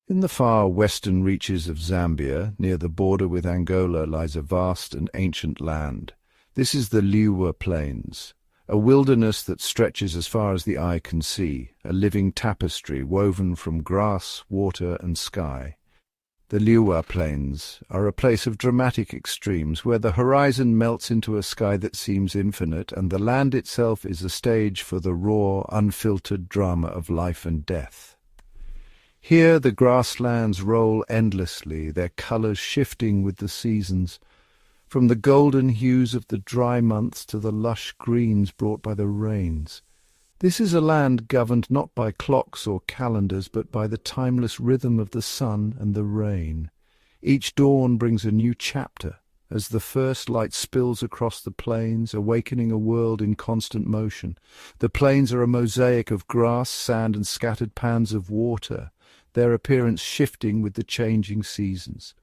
In the far western reaches of Zambia, near the border with Angola, lies a vast and ancient land. This is the Liuwa Plains, a wilderness that stretches as far as the eye can see, a living tapestry woven from grass, water, and sky. The Liuwa Plains are a place of dramatic extremes, where the horizon melts into a sky that seems infinite, and the land itself is a stage for the raw, unfiltered drama of life and death. Here the grasslands roll endlessly, their colours shifting with the seasons, from the golden hues of the dry months to the lush greens brought by the rains. This is a land governed not by clocks or calendars, but by the timeless rhythm of the sun and the rain. Each dawn brings a new chapter, as the first light spills across the plains, awakening a world in constant motion. The plains are a mosaic of grass, sand, and scattered pans of water, their appearance shifting with the changing seasons.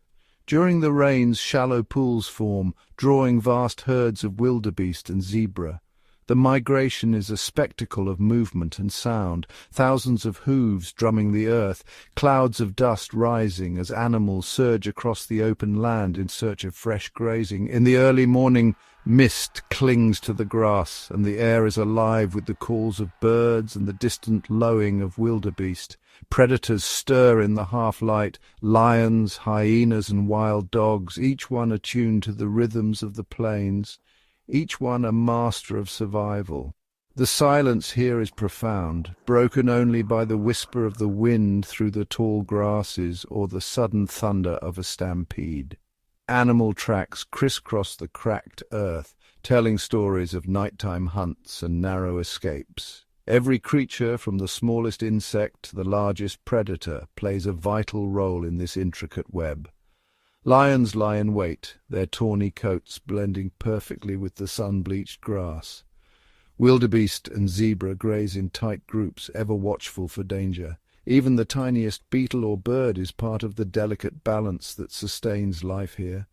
During the rains, shallow pools form, drawing vast herds of wildebeest and zebra. The migration is a spectacle of movement and sound, thousands of hooves drumming the earth, clouds of dust rising as animals surge across the open land in search of fresh grazing. In the early morning, mist clings to the grass, and the air is alive with the calls of birds and the distant lowing of wildebeest. Predators stir in the half-light, lions, hyenas, and wild dogs, each one attuned to the rhythms of the plains, each one a master of survival. The silence here is profound, broken only by the whisper of the wind through the tall grasses or the sudden thunder of a stampede. Animal tracks crisscross the cracked earth, telling stories of nighttime hunts and narrow escapes. Every creature, from the smallest insect to the largest predator, plays a vital role in this intricate web. Lions lie in wait, their tawny coats blending perfectly with the sun-bleached grass. Wildebeest and zebra graze in tight groups, ever watchful for danger. Even the tiniest beetle or bird is part of the delicate balance that sustains life here.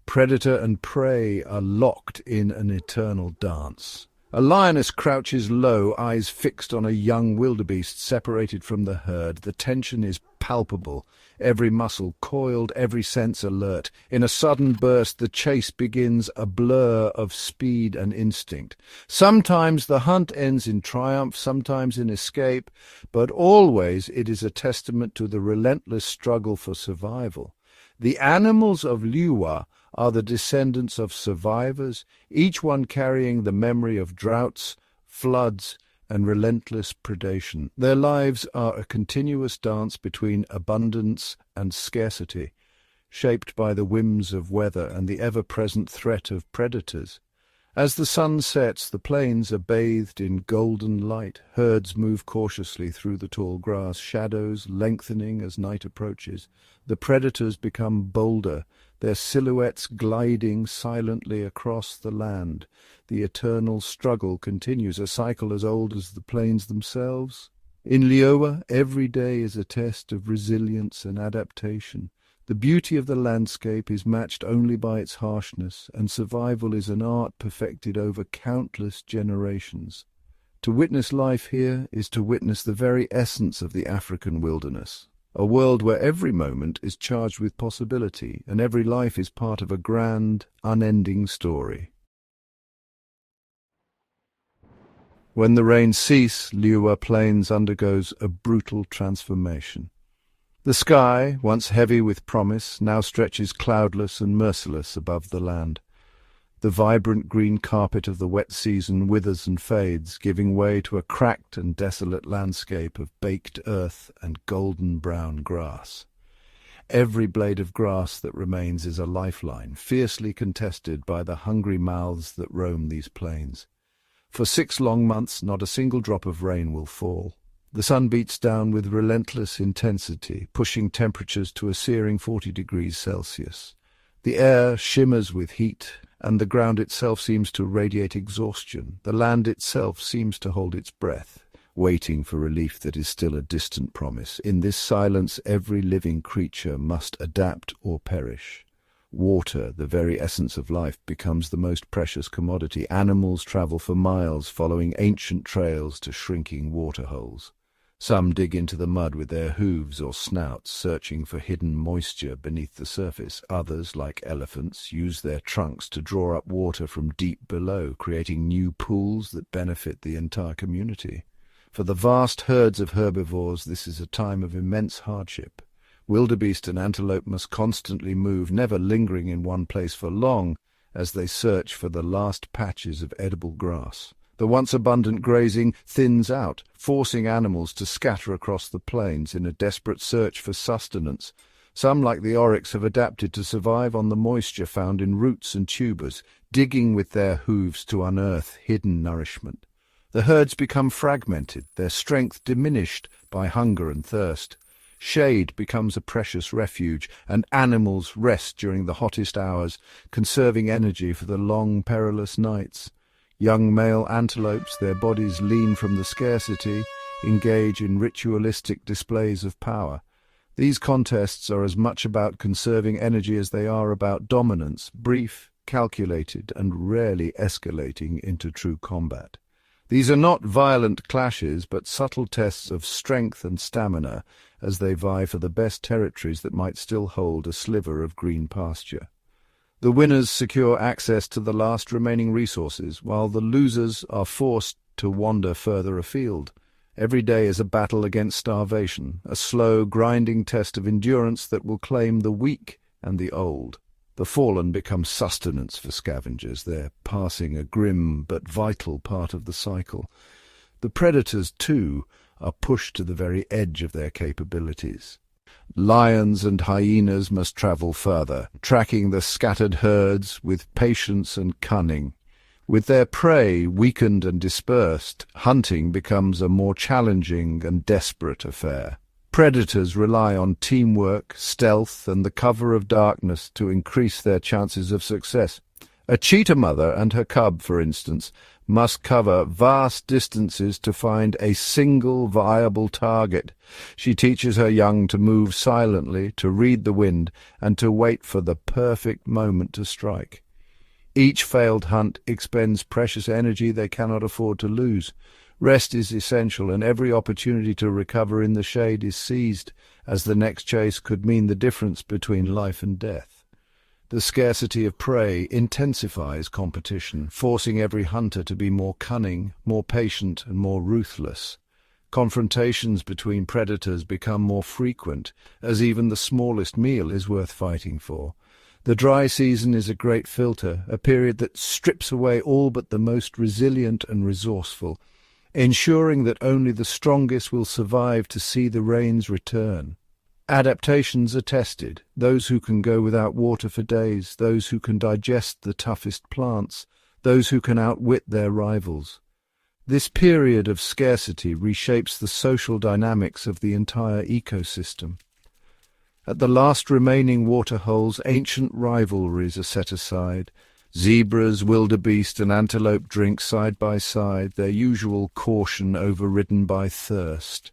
Predator and prey are locked in an eternal dance. A lioness crouches low, eyes fixed on a young wildebeest separated from the herd. The tension is palpable, every muscle coiled, every sense alert. In a sudden burst, the chase begins, a blur of speed and instinct. Sometimes the hunt ends in triumph, sometimes in escape, but always it is a testament to the relentless struggle for survival. The animals of Liuwa are the descendants of survivors, each one carrying the memory of droughts, floods, and relentless predation. Their lives are a continuous dance between abundance and scarcity, shaped by the whims of weather and the ever-present threat of predators. As the sun sets, the plains are bathed in golden light. Herds move cautiously through the tall grass, shadows lengthening as night approaches. The predators become bolder, their silhouettes gliding silently across the land. The eternal struggle continues, a cycle as old as the plains themselves. In Liuwa, every day is a test of resilience and adaptation. The beauty of the landscape is matched only by its harshness, and survival is an art perfected over countless generations. To witness life here is to witness the very essence of the African wilderness, a world where every moment is charged with possibility, and every life is part of a grand, unending story. When the rains cease, Liuwa Plains undergoes a brutal transformation. The sky, once heavy with promise, now stretches cloudless and merciless above the land. The vibrant green carpet of the wet season withers and fades, giving way to a cracked and desolate landscape of baked earth and golden-brown grass. Every blade of grass that remains is a lifeline, fiercely contested by the hungry mouths that roam these plains. For 6 long months, not a single drop of rain will fall. The sun beats down with relentless intensity, pushing temperatures to a searing 40 degrees Celsius. The air shimmers with heat, and the ground itself seems to radiate exhaustion. The land itself seems to hold its breath, waiting for relief that is still a distant promise. In this silence, every living creature must adapt or perish. Water, the very essence of life, becomes the most precious commodity. Animals travel for miles, following ancient trails to shrinking waterholes. Some dig into the mud with their hooves or snouts, searching for hidden moisture beneath the surface. Others, like elephants, use their trunks to draw up water from deep below, creating new pools that benefit the entire community. For the vast herds of herbivores, this is a time of immense hardship. Wildebeest and antelope must constantly move, never lingering in one place for long, as they search for the last patches of edible grass. The once abundant grazing thins out, forcing animals to scatter across the plains in a desperate search for sustenance. Some, like the oryx, have adapted to survive on the moisture found in roots and tubers, digging with their hooves to unearth hidden nourishment. The herds become fragmented, their strength diminished by hunger and thirst. Shade becomes a precious refuge, and animals rest during the hottest hours, conserving energy for the long, perilous nights. Young male antelopes, their bodies lean from the scarcity, engage in ritualistic displays of power. These contests are as much about conserving energy as they are about dominance, brief, calculated, and rarely escalating into true combat. These are not violent clashes, but subtle tests of strength and stamina as they vie for the best territories that might still hold a sliver of green pasture. The winners secure access to the last remaining resources, while the losers are forced to wander further afield. Every day is a battle against starvation, a slow, grinding test of endurance that will claim the weak and the old. The fallen become sustenance for scavengers, their passing a grim but vital part of the cycle. The predators, too, are pushed to the very edge of their capabilities. Lions and hyenas must travel further, tracking the scattered herds with patience and cunning. With their prey weakened and dispersed, hunting becomes a more challenging and desperate affair. Predators rely on teamwork, stealth, and the cover of darkness to increase their chances of success. A cheetah mother and her cub, for instance, must cover vast distances to find a single viable target. She teaches her young to move silently, to read the wind, and to wait for the perfect moment to strike. Each failed hunt expends precious energy they cannot afford to lose. Rest is essential, and every opportunity to recover in the shade is seized, as the next chase could mean the difference between life and death. The scarcity of prey intensifies competition, forcing every hunter to be more cunning, more patient, and more ruthless. Confrontations between predators become more frequent, as even the smallest meal is worth fighting for. The dry season is a great filter, a period that strips away all but the most resilient and resourceful, ensuring that only the strongest will survive to see the rains return. Adaptations are tested, those who can go without water for days, those who can digest the toughest plants, those who can outwit their rivals. This period of scarcity reshapes the social dynamics of the entire ecosystem. At the last remaining waterholes, ancient rivalries are set aside. Zebras, wildebeest, and antelope drink side by side, their usual caution overridden by thirst.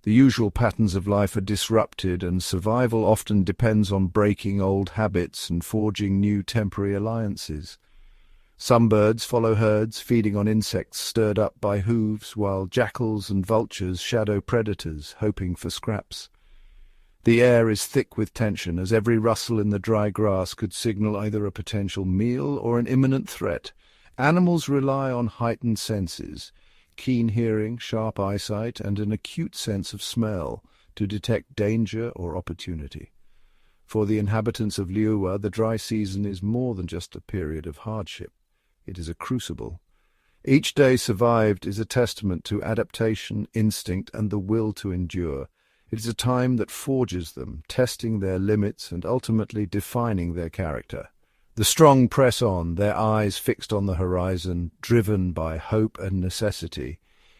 The usual patterns of life are disrupted, and survival often depends on breaking old habits and forging new temporary alliances. Some birds follow herds, feeding on insects stirred up by hooves, while jackals and vultures shadow predators, hoping for scraps. The air is thick with tension, as every rustle in the dry grass could signal either a potential meal or an imminent threat. Animals rely on heightened senses, keen hearing, sharp eyesight, and an acute sense of smell to detect danger or opportunity. For the inhabitants of Liuwa, the dry season is more than just a period of hardship. It is a crucible. Each day survived is a testament to adaptation, instinct, and the will to endure. It is a time that forges them, testing their limits and ultimately defining their character. The strong press on, their eyes fixed on the horizon, driven by hope and necessity.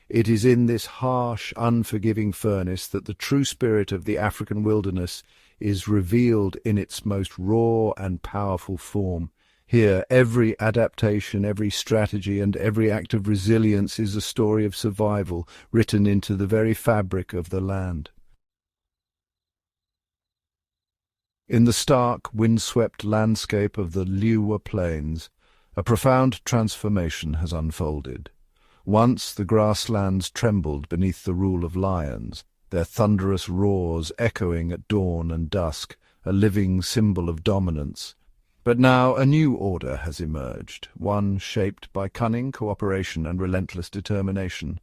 It is in this harsh, unforgiving furnace that the true spirit of the African wilderness is revealed in its most raw and powerful form. Here, every adaptation, every strategy, and every act of resilience is a story of survival written into the very fabric of the land. In the stark, windswept landscape of the Liuwa Plains, a profound transformation has unfolded. Once the grasslands trembled beneath the rule of lions, their thunderous roars echoing at dawn and dusk, a living symbol of dominance. But now a new order has emerged, one shaped by cunning, cooperation, and relentless determination.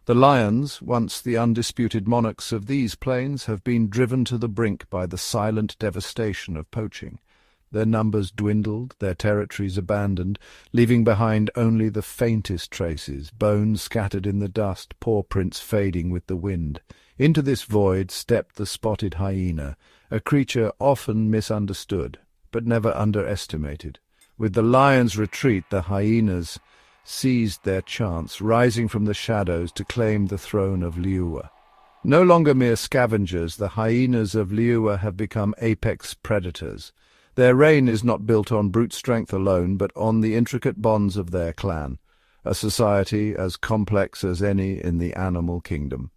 The lions, once the undisputed monarchs of these plains, have been driven to the brink by the silent devastation of poaching. Their numbers dwindled, their territories abandoned, leaving behind only the faintest traces, bones scattered in the dust, paw prints fading with the wind. Into this void stepped the spotted hyena, a creature often misunderstood, but never underestimated. With the lion's retreat, the hyenas seized their chance, rising from the shadows to claim the throne of Liuwa. No longer mere scavengers, the hyenas of Liuwa have become apex predators. Their reign is not built on brute strength alone, but on the intricate bonds of their clan, a society as complex as any in the animal kingdom.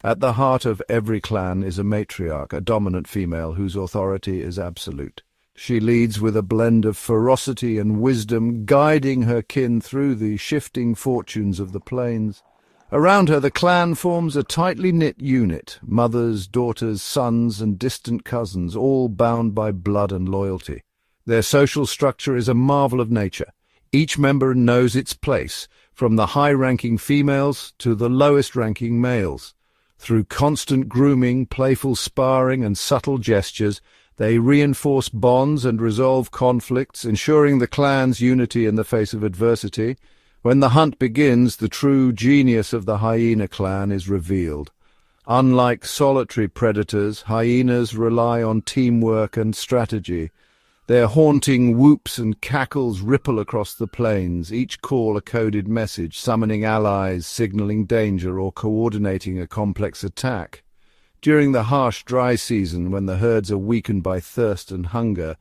At the heart of every clan is a matriarch, a dominant female whose authority is absolute. She leads with a blend of ferocity and wisdom, guiding her kin through the shifting fortunes of the plains. Around her, the clan forms a tightly knit unit, mothers, daughters, sons, and distant cousins, all bound by blood and loyalty. Their social structure is a marvel of nature. Each member knows its place, from the high-ranking females to the lowest-ranking males. Through constant grooming, playful sparring, and subtle gestures, they reinforce bonds and resolve conflicts, ensuring the clan's unity in the face of adversity. When the hunt begins, the true genius of the hyena clan is revealed. Unlike solitary predators, hyenas rely on teamwork and strategy. Their haunting whoops and cackles ripple across the plains, each call a coded message, summoning allies, signaling danger, or coordinating a complex attack. During the harsh dry season, when the herds are weakened by thirst and hunger,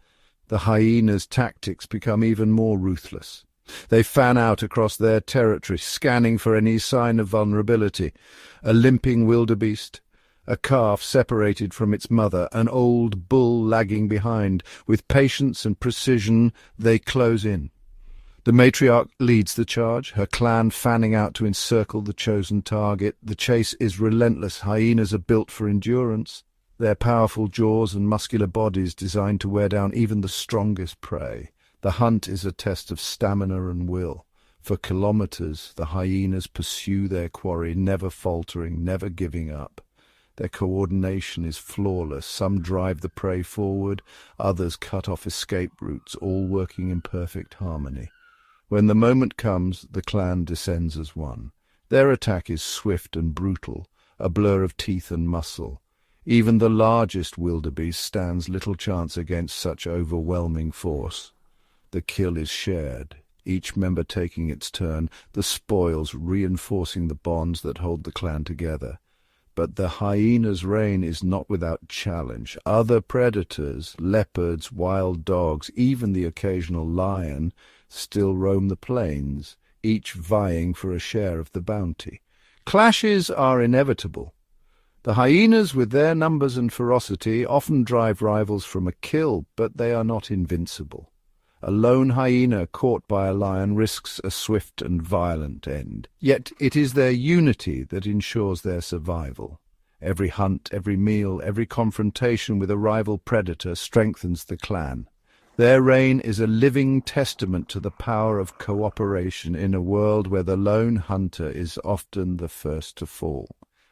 the hyenas' tactics become even more ruthless. They fan out across their territory, scanning for any sign of vulnerability. A limping wildebeest, a calf separated from its mother, an old bull lagging behind. With patience and precision, they close in. The matriarch leads the charge, her clan fanning out to encircle the chosen target. The chase is relentless. Hyenas are built for endurance, their powerful jaws and muscular bodies designed to wear down even the strongest prey. The hunt is a test of stamina and will. For kilometers, the hyenas pursue their quarry, never faltering, never giving up. Their coordination is flawless. Some drive the prey forward, others cut off escape routes, all working in perfect harmony. When the moment comes, the clan descends as one. Their attack is swift and brutal, a blur of teeth and muscle. Even the largest wildebeest stands little chance against such overwhelming force. The kill is shared, each member taking its turn, the spoils reinforcing the bonds that hold the clan together. But the hyena's reign is not without challenge. Other predators, leopards, wild dogs, even the occasional lion, still roam the plains, each vying for a share of the bounty. Clashes are inevitable. The hyenas, with their numbers and ferocity, often drive rivals from a kill, but they are not invincible. A lone hyena caught by a lion risks a swift and violent end. Yet it is their unity that ensures their survival. Every hunt, every meal, every confrontation with a rival predator strengthens the clan. Their reign is a living testament to the power of cooperation in a world where the lone hunter is often the first to fall.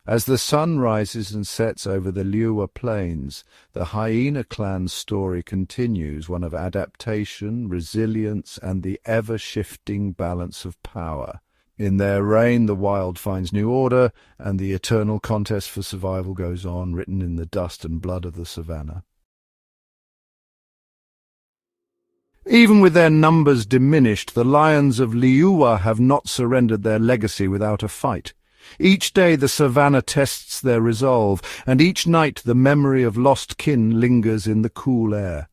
As the sun rises and sets over the Liuwa Plains, the hyena clan's story continues, one of adaptation, resilience, and the ever-shifting balance of power. In their reign, the wild finds new order, and the eternal contest for survival goes on, written in the dust and blood of the savannah. Even with their numbers diminished, the lions of Liuwa have not surrendered their legacy without a fight. Each day the savannah tests their resolve, and each night the memory of lost kin lingers in the cool air.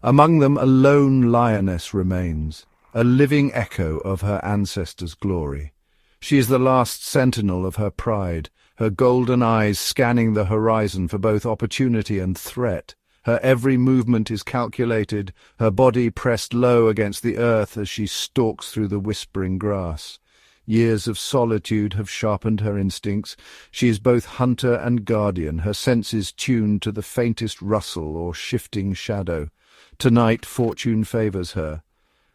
Among them a lone lioness remains, a living echo of her ancestors' glory. She is the last sentinel of her pride, her golden eyes scanning the horizon for both opportunity and threat. Her every movement is calculated, her body pressed low against the earth as she stalks through the whispering grass. Years of solitude have sharpened her instincts. She is both hunter and guardian, her senses tuned to the faintest rustle or shifting shadow. Tonight fortune favors her.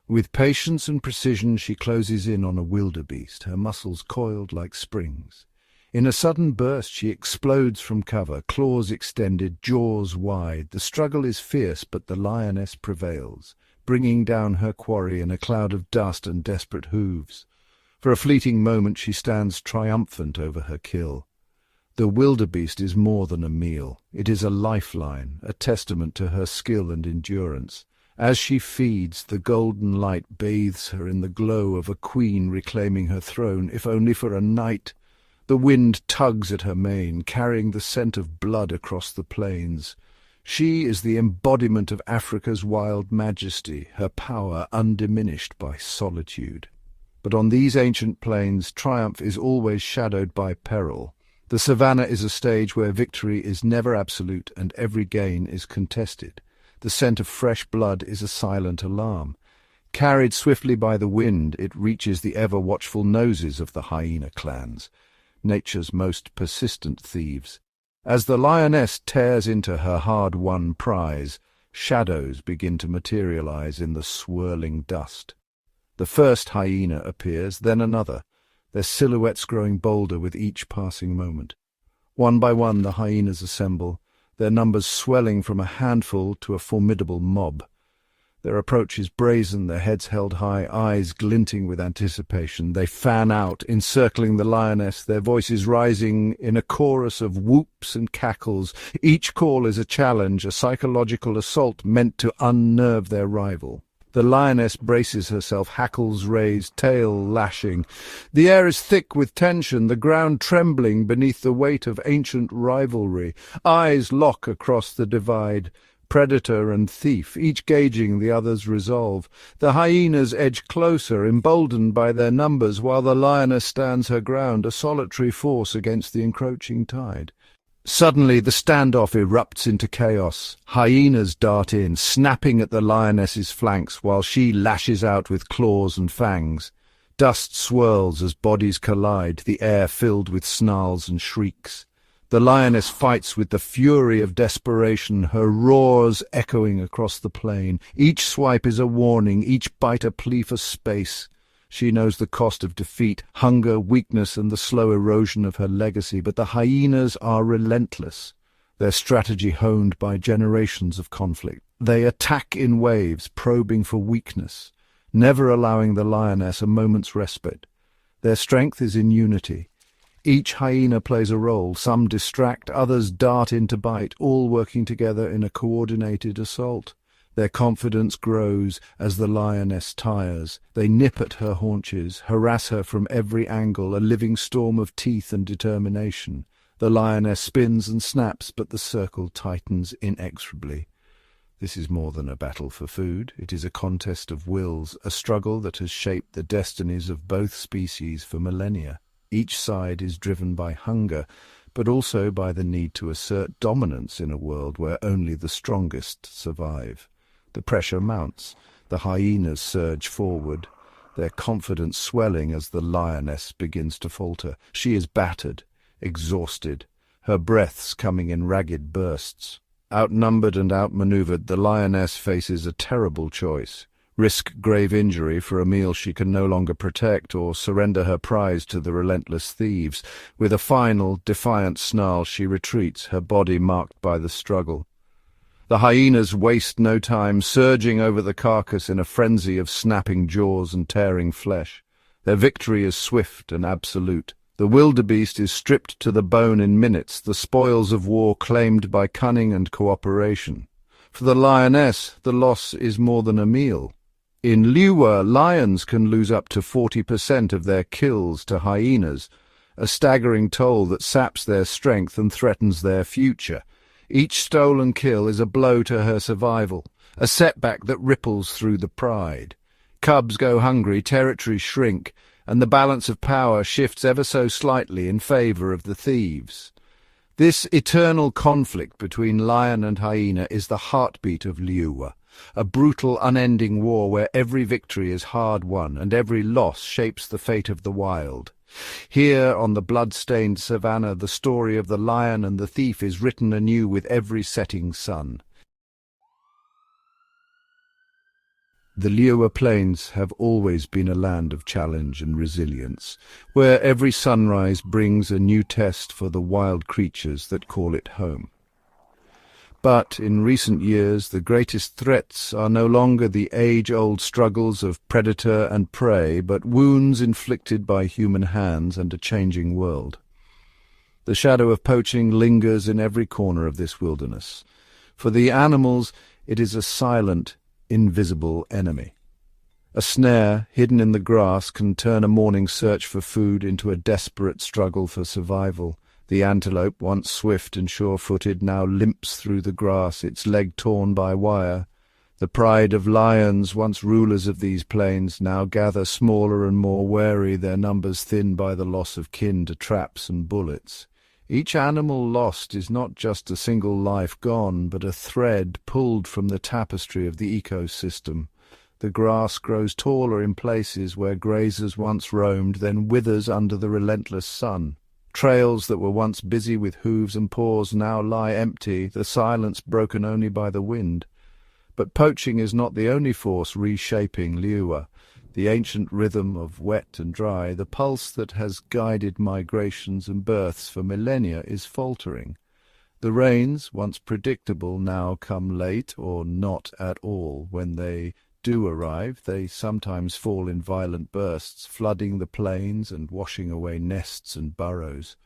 With patience and precision she closes in on a wildebeest, her muscles coiled like springs. In a sudden burst she explodes from cover, claws extended, jaws wide. The struggle is fierce, but the lioness prevails, bringing down her quarry in a cloud of dust and desperate hooves. For a fleeting moment she stands triumphant over her kill. The wildebeest is more than a meal. It is a lifeline, a testament to her skill and endurance. As she feeds, the golden light bathes her in the glow of a queen reclaiming her throne, if only for a night. The wind tugs at her mane, carrying the scent of blood across the plains. She is the embodiment of Africa's wild majesty, her power undiminished by solitude. But on these ancient plains, triumph is always shadowed by peril. The savannah is a stage where victory is never absolute and every gain is contested. The scent of fresh blood is a silent alarm. Carried swiftly by the wind, it reaches the ever-watchful noses of the hyena clans, nature's most persistent thieves. As the lioness tears into her hard-won prize, shadows begin to materialize in the swirling dust. The first hyena appears, then another, their silhouettes growing bolder with each passing moment. One by one the hyenas assemble, their numbers swelling from a handful to a formidable mob. Their approach is brazen, their heads held high, eyes glinting with anticipation. They fan out, encircling the lioness, their voices rising in a chorus of whoops and cackles. Each call is a challenge, a psychological assault meant to unnerve their rival. The lioness braces herself, hackles raised, tail lashing. The air is thick with tension, the ground trembling beneath the weight of ancient rivalry. Eyes lock across the divide, predator and thief, each gauging the other's resolve. The hyenas edge closer, emboldened by their numbers, while the lioness stands her ground, a solitary force against the encroaching tide. Suddenly the standoff erupts into chaos. Hyenas dart in, snapping at the lioness's flanks, while she lashes out with claws and fangs. Dust swirls as bodies collide, the air filled with snarls and shrieks. The lioness fights with the fury of desperation, her roars echoing across the plain. Each swipe is a warning, each bite a plea for space. She knows the cost of defeat, hunger, weakness, and the slow erosion of her legacy, but the hyenas are relentless, their strategy honed by generations of conflict. They attack in waves, probing for weakness, never allowing the lioness a moment's respite. Their strength is in unity. Each hyena plays a role, some distract, others dart in to bite, all working together in a coordinated assault. Their confidence grows as the lioness tires. They nip at her haunches, harass her from every angle, a living storm of teeth and determination. The lioness spins and snaps, but the circle tightens inexorably. This is more than a battle for food. It is a contest of wills, a struggle that has shaped the destinies of both species for millennia. Each side is driven by hunger, but also by the need to assert dominance in a world where only the strongest survive. The pressure mounts. The hyenas surge forward, their confidence swelling as the lioness begins to falter. She is battered, exhausted, her breaths coming in ragged bursts. Outnumbered and outmaneuvered, the lioness faces a terrible choice. Risk grave injury for a meal she can no longer protect, or surrender her prize to the relentless thieves. With a final, defiant snarl, she retreats, her body marked by the struggle. The hyenas waste no time, surging over the carcass in a frenzy of snapping jaws and tearing flesh. Their victory is swift and absolute. The wildebeest is stripped to the bone in minutes, the spoils of war claimed by cunning and cooperation. For the lioness, the loss is more than a meal. In Liuwa, lions can lose up to 40% of their kills to hyenas, a staggering toll that saps their strength and threatens their future. Each stolen kill is a blow to her survival, a setback that ripples through the pride. Cubs go hungry, territories shrink, and the balance of power shifts ever so slightly in favor of the thieves. This eternal conflict between lion and hyena is the heartbeat of Liuwa, a brutal, unending war where every victory is hard won and every loss shapes the fate of the wild. Here, on the blood-stained savannah, the story of the lion and the thief is written anew with every setting sun. The Liuwa Plains have always been a land of challenge and resilience, where every sunrise brings a new test for the wild creatures that call it home. But in recent years, the greatest threats are no longer the age-old struggles of predator and prey, but wounds inflicted by human hands and a changing world. The shadow of poaching lingers in every corner of this wilderness. For the animals, it is a silent, invisible enemy. A snare hidden in the grass can turn a morning search for food into a desperate struggle for survival. The antelope, once swift and sure-footed, now limps through the grass, its leg torn by wire. The pride of lions, once rulers of these plains, now gather smaller and more wary, their numbers thinned by the loss of kin to traps and bullets. Each animal lost is not just a single life gone, but a thread pulled from the tapestry of the ecosystem. The grass grows taller in places where grazers once roamed, then withers under the relentless sun. Trails that were once busy with hooves and paws now lie empty, the silence broken only by the wind. But poaching is not the only force reshaping Liuwa. The ancient rhythm of wet and dry, the pulse that has guided migrations and births for millennia, is faltering. The rains, once predictable, now come late or not at all. When they do arrive, they sometimes fall in violent bursts, flooding the plains and washing away nests and burrows.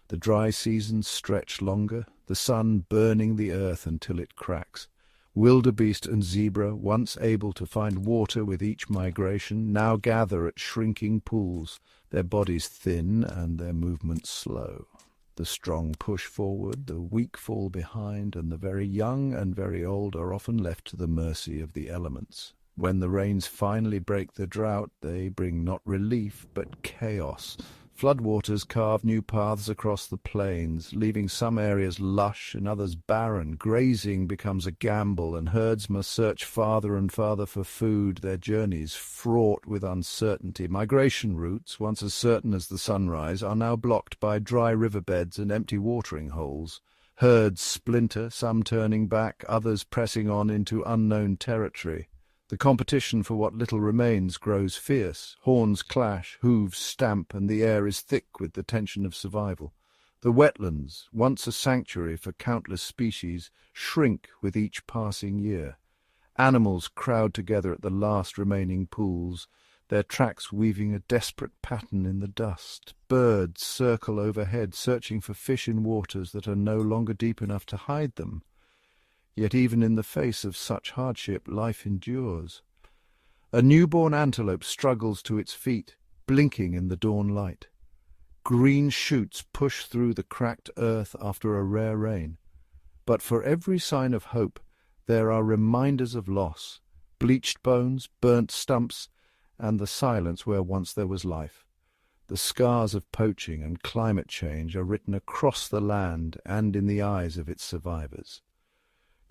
The dry seasons stretch longer, the sun burning the earth until it cracks. Wildebeest and zebra, once able to find water with each migration, now gather at shrinking pools, their bodies thin and their movements slow. The strong push forward, the weak fall behind, and the very young and very old are often left to the mercy of the elements. When the rains finally break the drought, they bring not relief, but chaos. Floodwaters carve new paths across the plains, leaving some areas lush and others barren. Grazing becomes a gamble, and herds must search farther and farther for food, their journeys fraught with uncertainty. Migration routes, once as certain as the sunrise, are now blocked by dry riverbeds and empty watering holes. Herds splinter, some turning back, others pressing on into unknown territory. The competition for what little remains grows fierce. Horns clash, hooves stamp, and the air is thick with the tension of survival. The wetlands, once a sanctuary for countless species, shrink with each passing year. Animals crowd together at the last remaining pools, their tracks weaving a desperate pattern in the dust. Birds circle overhead, searching for fish in waters that are no longer deep enough to hide them. Yet even in the face of such hardship, life endures. A newborn antelope struggles to its feet, blinking in the dawn light. Green shoots push through the cracked earth after a rare rain. But for every sign of hope, there are reminders of loss, bleached bones, burnt stumps, and the silence where once there was life. The scars of poaching and climate change are written across the land and in the eyes of its survivors.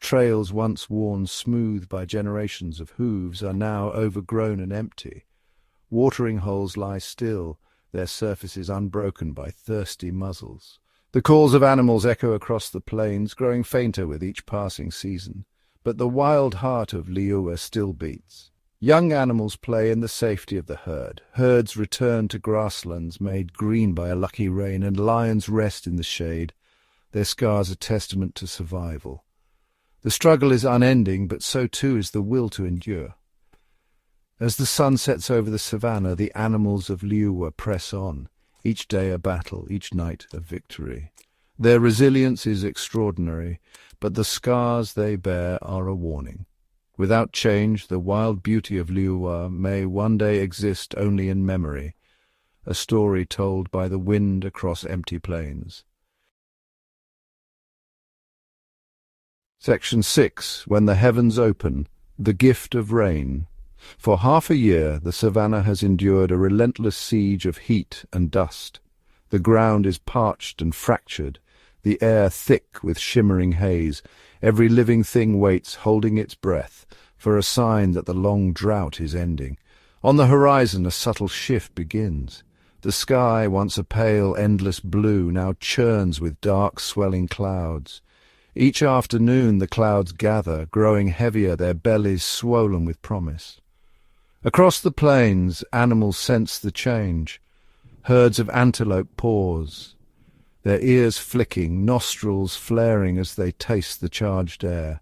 Trails once worn smooth by generations of hooves are now overgrown and empty. Watering holes lie still, their surfaces unbroken by thirsty muzzles. The calls of animals echo across the plains, growing fainter with each passing season. But the wild heart of Liuwa still beats. Young animals play in the safety of the herd. Herds return to grasslands made green by a lucky rain, and lions rest in the shade, their scars a testament to survival. The struggle is unending, but so too is the will to endure. As the sun sets over the savannah, the animals of Liuwa press on, each day a battle, each night a victory. Their resilience is extraordinary, but the scars they bear are a warning. Without change, the wild beauty of Liuwa may one day exist only in memory, a story told by the wind across empty plains. Section 6. When the heavens open, the gift of rain. For half a year, the savannah has endured a relentless siege of heat and dust. The ground is parched and fractured, the air thick with shimmering haze. Every living thing waits, holding its breath, for a sign that the long drought is ending. On the horizon, a subtle shift begins. The sky, once a pale, endless blue, now churns with dark, swelling clouds. Each afternoon the clouds gather, growing heavier, their bellies swollen with promise. Across the plains, animals sense the change. Herds of antelope pause, their ears flicking, nostrils flaring as they taste the charged air.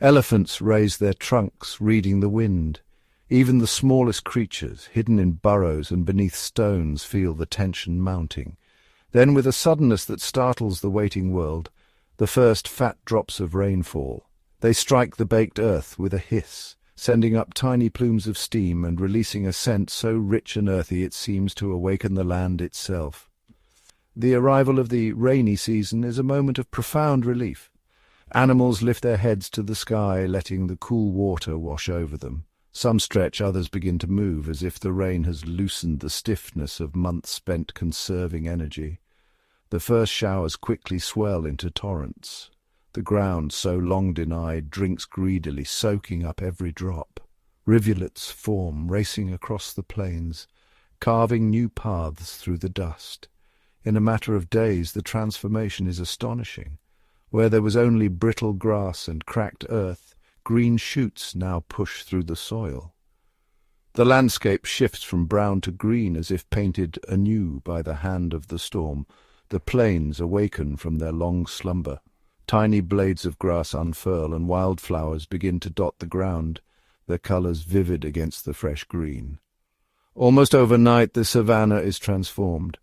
Elephants raise their trunks, reading the wind. Even the smallest creatures, hidden in burrows and beneath stones, feel the tension mounting. Then, with a suddenness that startles the waiting world, the first fat drops of rain fall. They strike the baked earth with a hiss, sending up tiny plumes of steam and releasing a scent so rich and earthy it seems to awaken the land itself. The arrival of the rainy season is a moment of profound relief. Animals lift their heads to the sky, letting the cool water wash over them. Some stretch, others begin to move, as if the rain has loosened the stiffness of months spent conserving energy. The first showers quickly swell into torrents. The ground, so long denied, drinks greedily, soaking up every drop. Rivulets form, racing across the plains, carving new paths through the dust. In a matter of days, the transformation is astonishing. Where there was only brittle grass and cracked earth, green shoots now push through the soil. The landscape shifts from brown to green as if painted anew by the hand of the storm. The plains awaken from their long slumber. Tiny blades of grass unfurl and wildflowers begin to dot the ground, their colours vivid against the fresh green. Almost overnight the savannah is transformed.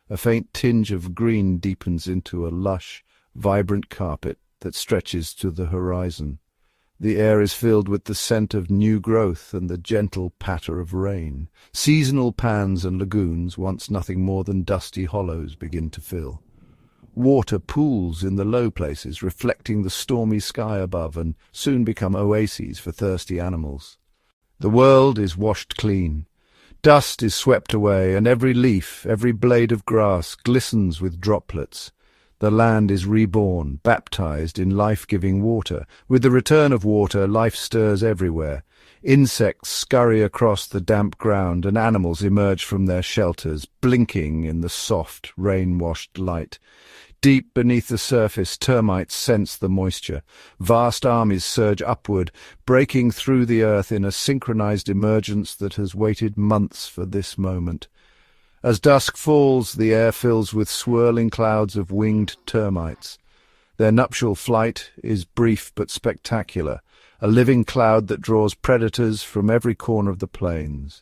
A faint tinge of green deepens into a lush, vibrant carpet that stretches to the horizon. The air is filled with the scent of new growth and the gentle patter of rain. Seasonal pans and lagoons, once nothing more than dusty hollows, begin to fill. Water pools in the low places, reflecting the stormy sky above, and soon become oases for thirsty animals. The world is washed clean. Dust is swept away, and every leaf, every blade of grass glistens with droplets. The land is reborn, baptized in life-giving water. With the return of water, life stirs everywhere. Insects scurry across the damp ground, and animals emerge from their shelters, blinking in the soft, rain-washed light. Deep beneath the surface, termites sense the moisture. Vast armies surge upward, breaking through the earth in a synchronized emergence that has waited months for this moment. As dusk falls, the air fills with swirling clouds of winged termites. Their nuptial flight is brief but spectacular, a living cloud that draws predators from every corner of the plains.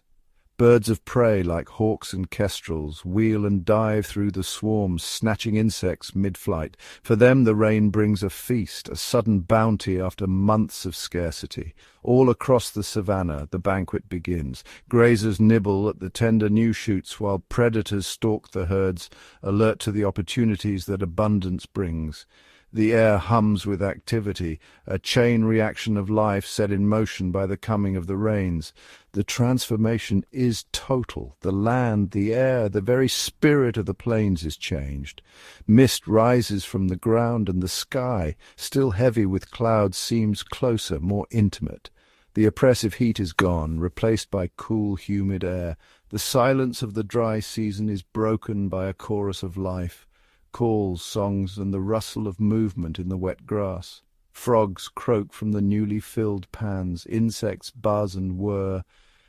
Birds of prey like hawks and kestrels wheel and dive through the swarms, snatching insects mid-flight. For them the rain brings a feast, a sudden bounty after months of scarcity. All across the savannah the banquet begins. Grazers nibble at the tender new shoots while predators stalk the herds, alert to the opportunities that abundance brings. The air hums with activity, a chain reaction of life set in motion by the coming of the rains. The transformation is total. The land, the air, the very spirit of the plains is changed. Mist rises from the ground, and the sky, still heavy with clouds, seems closer, more intimate. The oppressive heat is gone, replaced by cool, humid air. The silence of the dry season is broken by a chorus of life. Calls, songs, and the rustle of movement in the wet grass. Frogs croak from the newly filled pans, insects buzz and whir,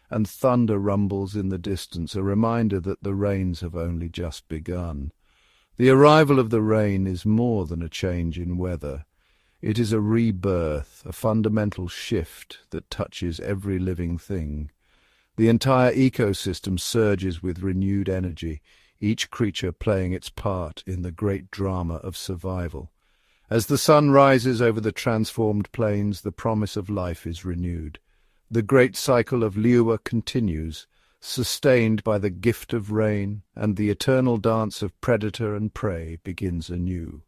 and thunder rumbles in the distance, a reminder that the rains have only just begun. The arrival of the rain is more than a change in weather. It is a rebirth, a fundamental shift that touches every living thing. The entire ecosystem surges with renewed energy, each creature playing its part in the great drama of survival. As the sun rises over the transformed plains, the promise of life is renewed. The great cycle of Liuwa continues, sustained by the gift of rain, and the eternal dance of predator and prey begins anew.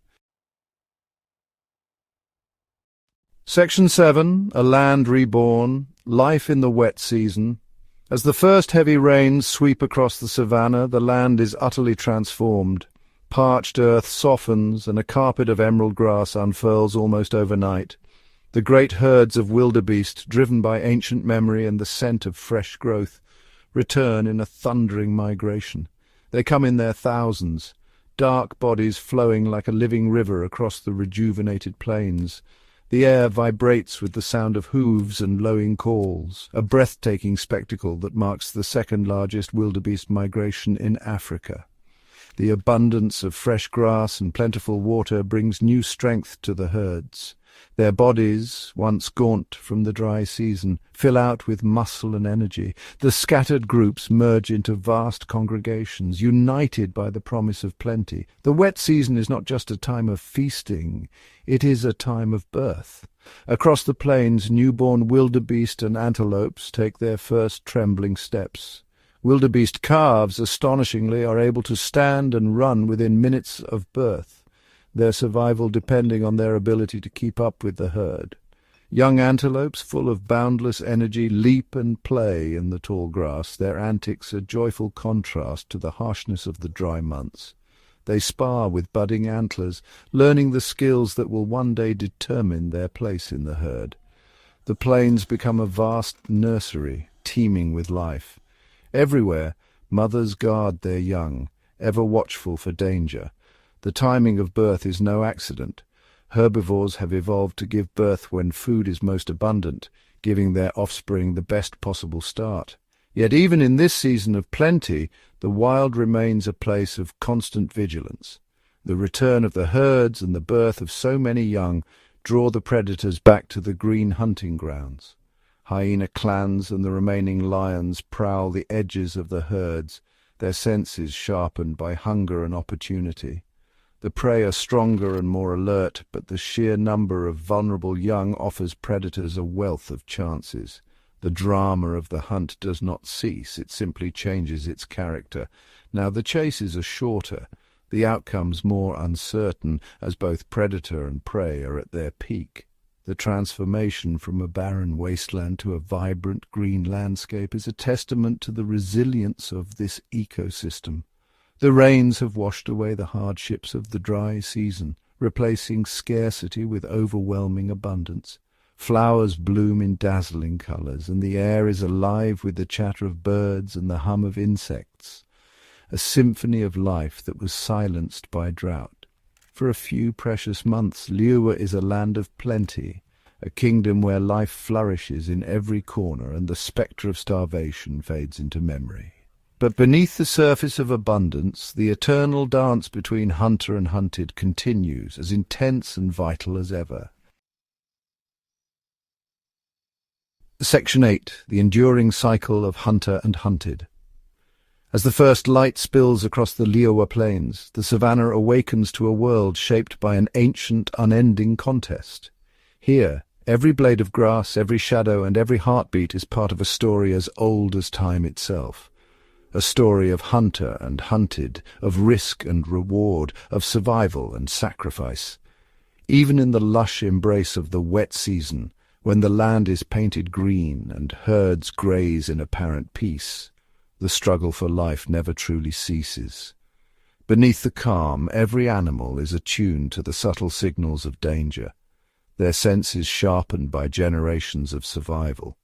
Section 7, A Land Reborn, Life in the Wet Season. As the first heavy rains sweep across the savannah, the land is utterly transformed. Parched earth softens, and a carpet of emerald grass unfurls almost overnight. The great herds of wildebeest, driven by ancient memory and the scent of fresh growth, return in a thundering migration. They come in their thousands, dark bodies flowing like a living river across the rejuvenated plains. The air vibrates with the sound of hooves and lowing calls, a breathtaking spectacle that marks the second-largest wildebeest migration in Africa. The abundance of fresh grass and plentiful water brings new strength to the herds. Their bodies, once gaunt from the dry season, fill out with muscle and energy. The scattered groups merge into vast congregations, united by the promise of plenty. The wet season is not just a time of feasting, it is a time of birth. Across the plains, newborn wildebeest and antelopes take their first trembling steps. Wildebeest calves, astonishingly, are able to stand and run within minutes of birth, their survival depending on their ability to keep up with the herd. Young antelopes, full of boundless energy, leap and play in the tall grass, their antics a joyful contrast to the harshness of the dry months. They spar with budding antlers, learning the skills that will one day determine their place in the herd. The plains become a vast nursery, teeming with life. Everywhere, mothers guard their young, ever watchful for danger. The timing of birth is no accident. Herbivores have evolved to give birth when food is most abundant, giving their offspring the best possible start. Yet even in this season of plenty, the wild remains a place of constant vigilance. The return of the herds and the birth of so many young draw the predators back to the green hunting grounds. Hyena clans and the remaining lions prowl the edges of the herds, their senses sharpened by hunger and opportunity. The prey are stronger and more alert, but the sheer number of vulnerable young offers predators a wealth of chances. The drama of the hunt does not cease, it simply changes its character. Now the chases are shorter, the outcomes more uncertain, as both predator and prey are at their peak. The transformation from a barren wasteland to a vibrant green landscape is a testament to the resilience of this ecosystem. The rains have washed away the hardships of the dry season, replacing scarcity with overwhelming abundance. Flowers bloom in dazzling colors, and the air is alive with the chatter of birds and the hum of insects, a symphony of life that was silenced by drought. For a few precious months, Liuwa is a land of plenty, a kingdom where life flourishes in every corner and the spectre of starvation fades into memory. But beneath the surface of abundance, the eternal dance between hunter and hunted continues, as intense and vital as ever. Section 8. The enduring cycle of hunter and hunted. As the first light spills across the Liuwa Plains, the savannah awakens to a world shaped by an ancient, unending contest. Here, every blade of grass, every shadow, and every heartbeat is part of a story as old as time itself. A story of hunter and hunted, of risk and reward, of survival and sacrifice. Even in the lush embrace of the wet season, when the land is painted green and herds graze in apparent peace, the struggle for life never truly ceases. Beneath the calm, every animal is attuned to the subtle signals of danger, their senses sharpened by generations of survival.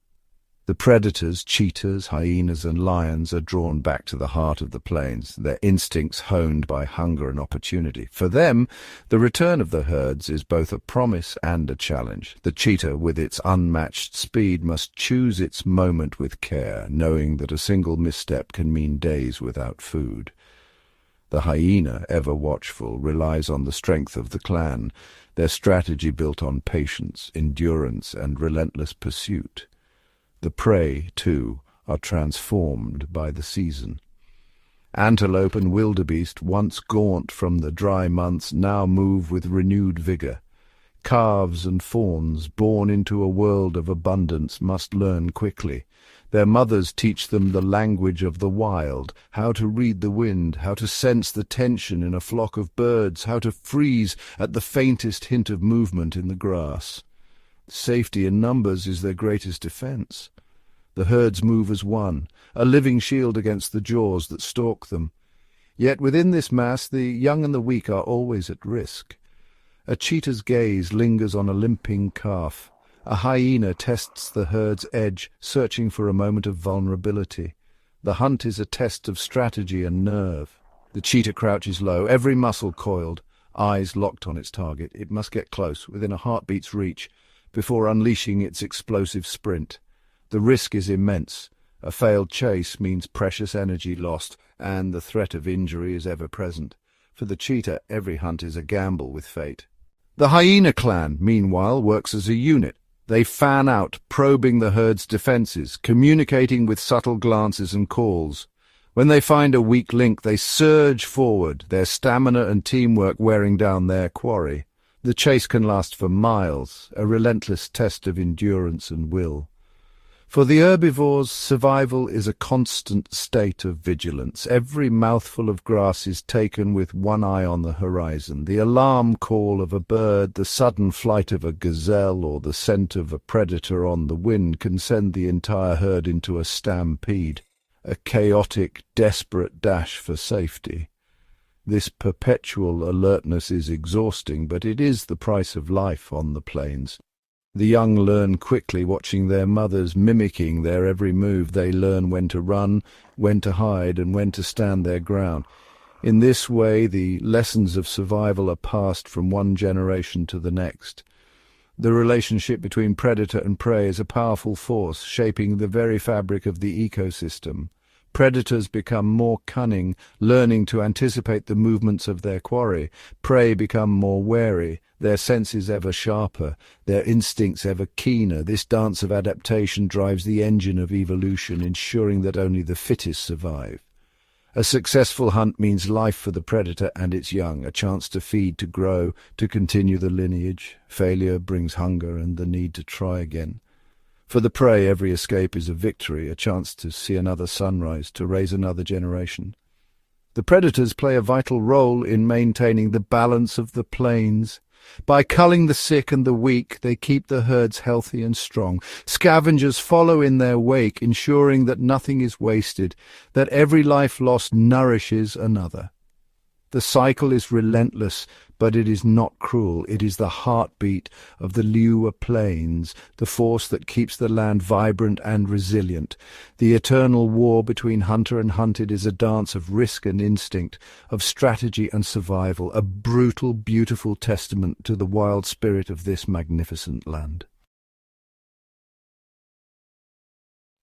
The predators, cheetahs, hyenas, and lions are drawn back to the heart of the plains, their instincts honed by hunger and opportunity. For them, the return of the herds is both a promise and a challenge. The cheetah, with its unmatched speed, must choose its moment with care, knowing that a single misstep can mean days without food. The hyena, ever watchful, relies on the strength of the clan, their strategy built on patience, endurance, and relentless pursuit. The prey, too, are transformed by the season. Antelope and wildebeest, once gaunt from the dry months, now move with renewed vigor. Calves and fawns, born into a world of abundance, must learn quickly. Their mothers teach them the language of the wild, how to read the wind, how to sense the tension in a flock of birds, how to freeze at the faintest hint of movement in the grass. Safety in numbers is their greatest defense. The herds move as one, a living shield against the jaws that stalk them. Yet within this mass, the young and the weak are always at risk. A cheetah's gaze lingers on a limping calf. A hyena tests the herd's edge, searching for a moment of vulnerability. The hunt is a test of strategy and nerve. The cheetah crouches low, every muscle coiled, eyes locked on its target. It must get close, within a heartbeat's reach, before unleashing its explosive sprint. The risk is immense. A failed chase means precious energy lost, and the threat of injury is ever present. For the cheetah, every hunt is a gamble with fate. The hyena clan, meanwhile, works as a unit. They fan out, probing the herd's defenses, communicating with subtle glances and calls. When they find a weak link, they surge forward, their stamina and teamwork wearing down their quarry. The chase can last for miles, a relentless test of endurance and will. For the herbivores, survival is a constant state of vigilance. Every mouthful of grass is taken with one eye on the horizon. The alarm call of a bird, the sudden flight of a gazelle, or the scent of a predator on the wind can send the entire herd into a stampede, a chaotic, desperate dash for safety. This perpetual alertness is exhausting, but it is the price of life on the plains. The young learn quickly, watching their mothers, mimicking their every move. They learn when to run, when to hide, and when to stand their ground. In this way, the lessons of survival are passed from one generation to the next. The relationship between predator and prey is a powerful force, shaping the very fabric of the ecosystem. Predators become more cunning, learning to anticipate the movements of their quarry. Prey become more wary, their senses ever sharper, their instincts ever keener. This dance of adaptation drives the engine of evolution, ensuring that only the fittest survive. A successful hunt means life for the predator and its young, a chance to feed, to grow, to continue the lineage. Failure brings hunger and the need to try again. For the prey, every escape is a victory, a chance to see another sunrise, to raise another generation. The predators play a vital role in maintaining the balance of the plains. By culling the sick and the weak, they keep the herds healthy and strong. Scavengers follow in their wake, ensuring that nothing is wasted, that every life lost nourishes another. The cycle is relentless, but it is not cruel. It is the heartbeat of the Liuwa Plains, the force that keeps the land vibrant and resilient. The eternal war between hunter and hunted is a dance of risk and instinct, of strategy and survival, a brutal, beautiful testament to the wild spirit of this magnificent land.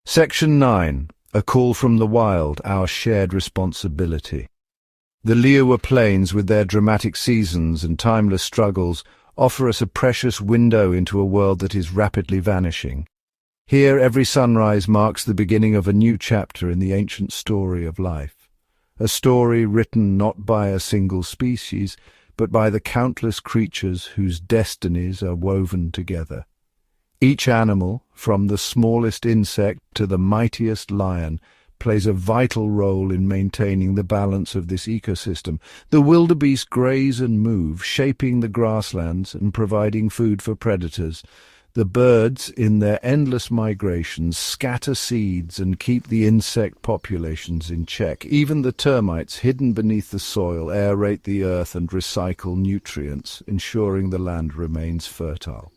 Section 9. A Call from the Wild, Our Shared Responsibility. The Liuwa Plains, with their dramatic seasons and timeless struggles, offer us a precious window into a world that is rapidly vanishing. Here every sunrise marks the beginning of a new chapter in the ancient story of life, a story written not by a single species, but by the countless creatures whose destinies are woven together. Each animal, from the smallest insect to the mightiest lion, plays a vital role in maintaining the balance of this ecosystem. The wildebeest graze and move, shaping the grasslands and providing food for predators. The birds, in their endless migrations, scatter seeds and keep the insect populations in check. Even the termites, hidden beneath the soil, aerate the earth and recycle nutrients, ensuring the land remains fertile.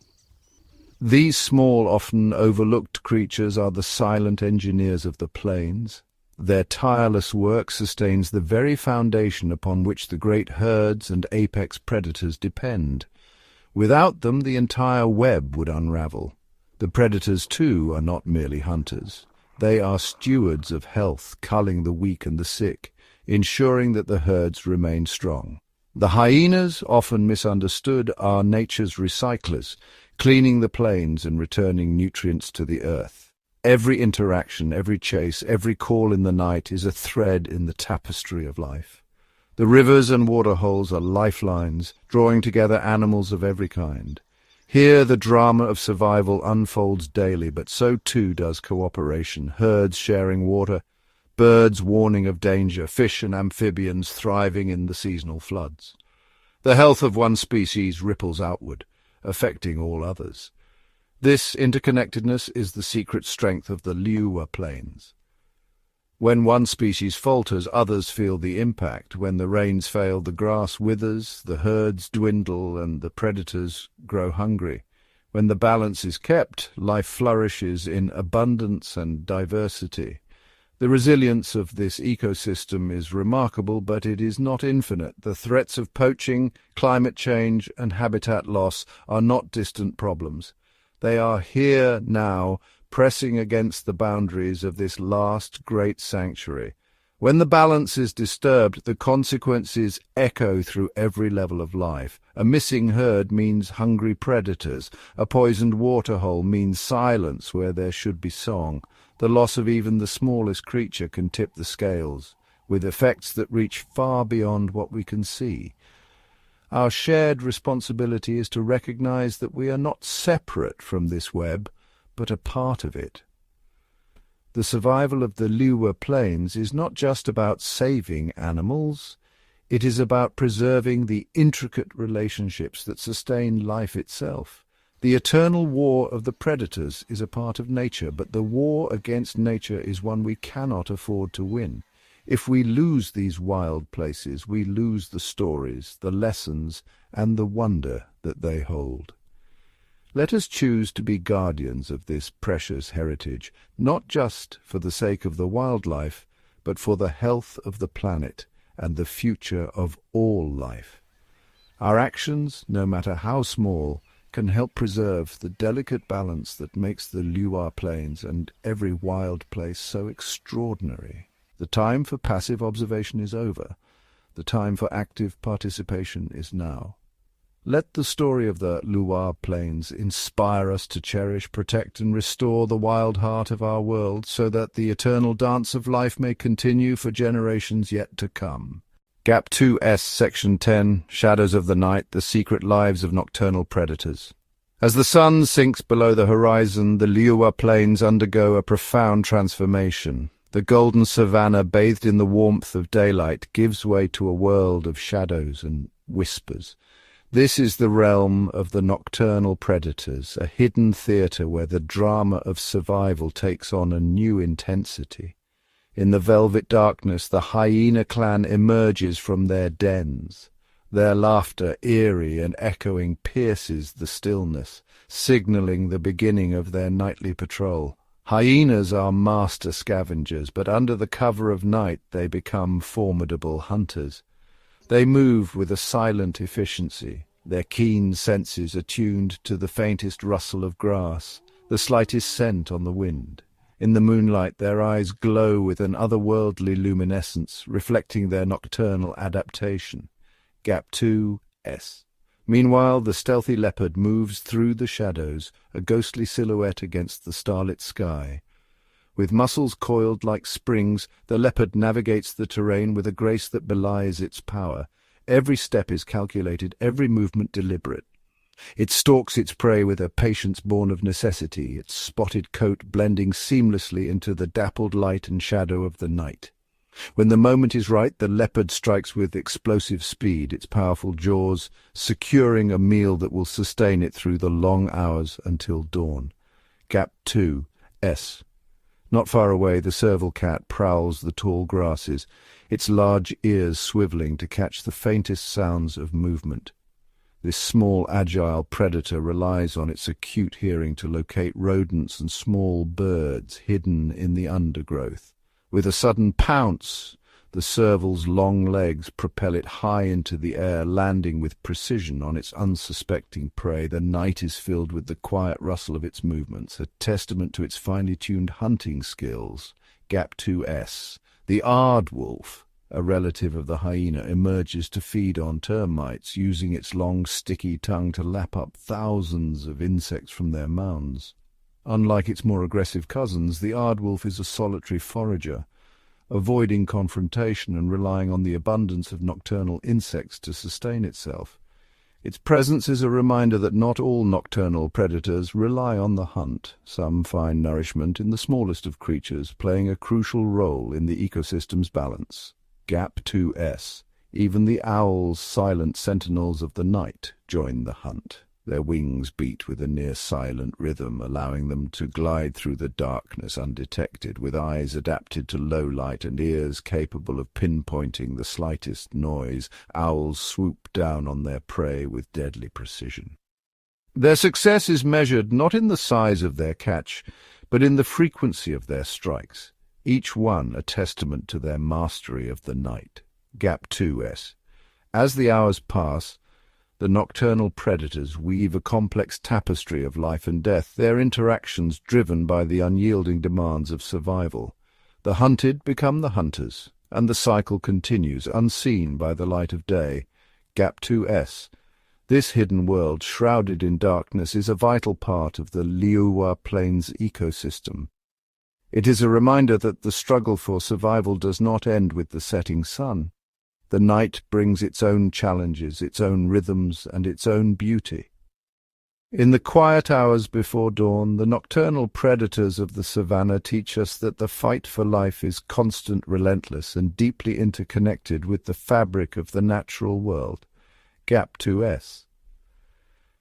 These small, often overlooked creatures are the silent engineers of the plains. Their tireless work sustains the very foundation upon which the great herds and apex predators depend. Without them, the entire web would unravel. The predators, too, are not merely hunters. They are stewards of health, culling the weak and the sick, ensuring that the herds remain strong. The hyenas, often misunderstood, are nature's recyclers, cleaning the plains and returning nutrients to the earth. Every interaction, every chase, every call in the night is a thread in the tapestry of life. The rivers and waterholes are lifelines, drawing together animals of every kind. Here the drama of survival unfolds daily, but so too does cooperation, herds sharing water, birds warning of danger, fish and amphibians thriving in the seasonal floods. The health of one species ripples outward, affecting all others. This interconnectedness is the secret strength of the Liuwa Plains. When one species falters, others feel the impact. When the rains fail, the grass withers, the herds dwindle, and the predators grow hungry. When the balance is kept, life flourishes in abundance and diversity. The resilience of this ecosystem is remarkable, but it is not infinite. The threats of poaching, climate change, and habitat loss are not distant problems. They are here now, pressing against the boundaries of this last great sanctuary. When the balance is disturbed, the consequences echo through every level of life. A missing herd means hungry predators. A poisoned waterhole means silence where there should be song. The loss of even the smallest creature can tip the scales, with effects that reach far beyond what we can see. Our shared responsibility is to recognize that we are not separate from this web, but a part of it. The survival of the Liuwa Plains is not just about saving animals, it is about preserving the intricate relationships that sustain life itself. The eternal war of the predators is a part of nature, but the war against nature is one we cannot afford to win. If we lose these wild places, we lose the stories, the lessons, and the wonder that they hold. Let us choose to be guardians of this precious heritage, not just for the sake of the wildlife, but for the health of the planet and the future of all life. Our actions, no matter how small, can help preserve the delicate balance that makes the Liuwa Plains and every wild place so extraordinary. The time for passive observation is over. The time for active participation is now. Let the story of the Liuwa Plains inspire us to cherish, protect, and restore the wild heart of our world so that the eternal dance of life may continue for generations yet to come. Gap 2S, Section 10, Shadows of the Night, The Secret Lives of Nocturnal Predators. As the sun sinks below the horizon, the Liuwa Plains undergo a profound transformation. The golden savanna, bathed in the warmth of daylight, gives way to a world of shadows and whispers. This is the realm of the nocturnal predators, a hidden theatre where the drama of survival takes on a new intensity. In the velvet darkness, the hyena clan emerges from their dens. Their laughter, eerie and echoing, pierces the stillness, signalling the beginning of their nightly patrol. Hyenas are master scavengers, but under the cover of night they become formidable hunters. They move with a silent efficiency, their keen senses attuned to the faintest rustle of grass, the slightest scent on the wind. In the moonlight their eyes glow with an otherworldly luminescence, reflecting their nocturnal adaptation. Gap 2S. Meanwhile, the stealthy leopard moves through the shadows, a ghostly silhouette against the starlit sky. With muscles coiled like springs, the leopard navigates the terrain with a grace that belies its power. Every step is calculated, every movement deliberate. It stalks its prey with a patience born of necessity, its spotted coat blending seamlessly into the dappled light and shadow of the night. When the moment is right, the leopard strikes with explosive speed, its powerful jaws securing a meal that will sustain it through the long hours until dawn. Gap 2S. Not far away, the serval cat prowls the tall grasses, its large ears swiveling to catch the faintest sounds of movement. This small, agile predator relies on its acute hearing to locate rodents and small birds hidden in the undergrowth. With a sudden pounce, the serval's long legs propel it high into the air, landing with precision on its unsuspecting prey. The night is filled with the quiet rustle of its movements, a testament to its finely tuned hunting skills. Gap 2S. The aardwolf, a relative of the hyena, emerges to feed on termites, using its long, sticky tongue to lap up thousands of insects from their mounds. Unlike its more aggressive cousins, the aardwolf is a solitary forager, avoiding confrontation and relying on the abundance of nocturnal insects to sustain itself. Its presence is a reminder that not all nocturnal predators rely on the hunt. Some find nourishment in the smallest of creatures, playing a crucial role in the ecosystem's balance. Gap 2S. Even the owls, silent sentinels of the night, join the hunt. Their wings beat with a near-silent rhythm, allowing them to glide through the darkness undetected, with eyes adapted to low light and ears capable of pinpointing the slightest noise. Owls swoop down on their prey with deadly precision. Their success is measured not in the size of their catch, but in the frequency of their strikes, each one a testament to their mastery of the night. Gap 2S. As the hours pass, the nocturnal predators weave a complex tapestry of life and death, their interactions driven by the unyielding demands of survival. The hunted become the hunters, and the cycle continues, unseen by the light of day. Gap 2S. This hidden world, shrouded in darkness, is a vital part of the Liuwa Plains ecosystem. It is a reminder that the struggle for survival does not end with the setting sun. The night brings its own challenges, its own rhythms, and its own beauty. In the quiet hours before dawn, the nocturnal predators of the savannah teach us that the fight for life is constant, relentless, and deeply interconnected with the fabric of the natural world. Gap 2S.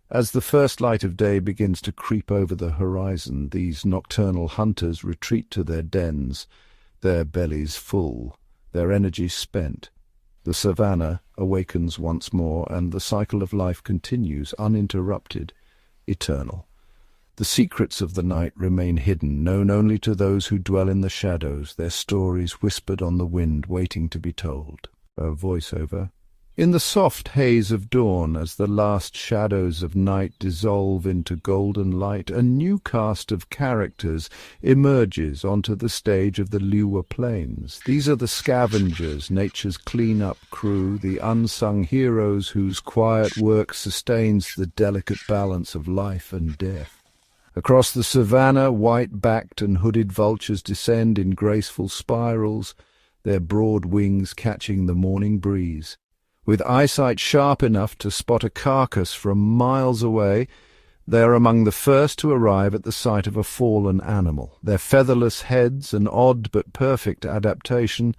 As the first light of day begins to creep over the horizon, these nocturnal hunters retreat to their dens, their bellies full, their energy spent. The savannah awakens once more, and the cycle of life continues, uninterrupted, eternal. The secrets of the night remain hidden, known only to those who dwell in the shadows, their stories whispered on the wind, waiting to be told. A voiceover. In the soft haze of dawn, as the last shadows of night dissolve into golden light, a new cast of characters emerges onto the stage of the Liuwa Plains. These are the Scavengers, nature's clean-up crew, the unsung heroes whose quiet work sustains the delicate balance of life and death. Across the savannah, white-backed and hooded vultures descend in graceful spirals, their broad wings catching the morning breeze. With eyesight sharp enough to spot a carcass from miles away, they are among the first to arrive at the site of a fallen animal. Their featherless heads, an odd but perfect adaptation,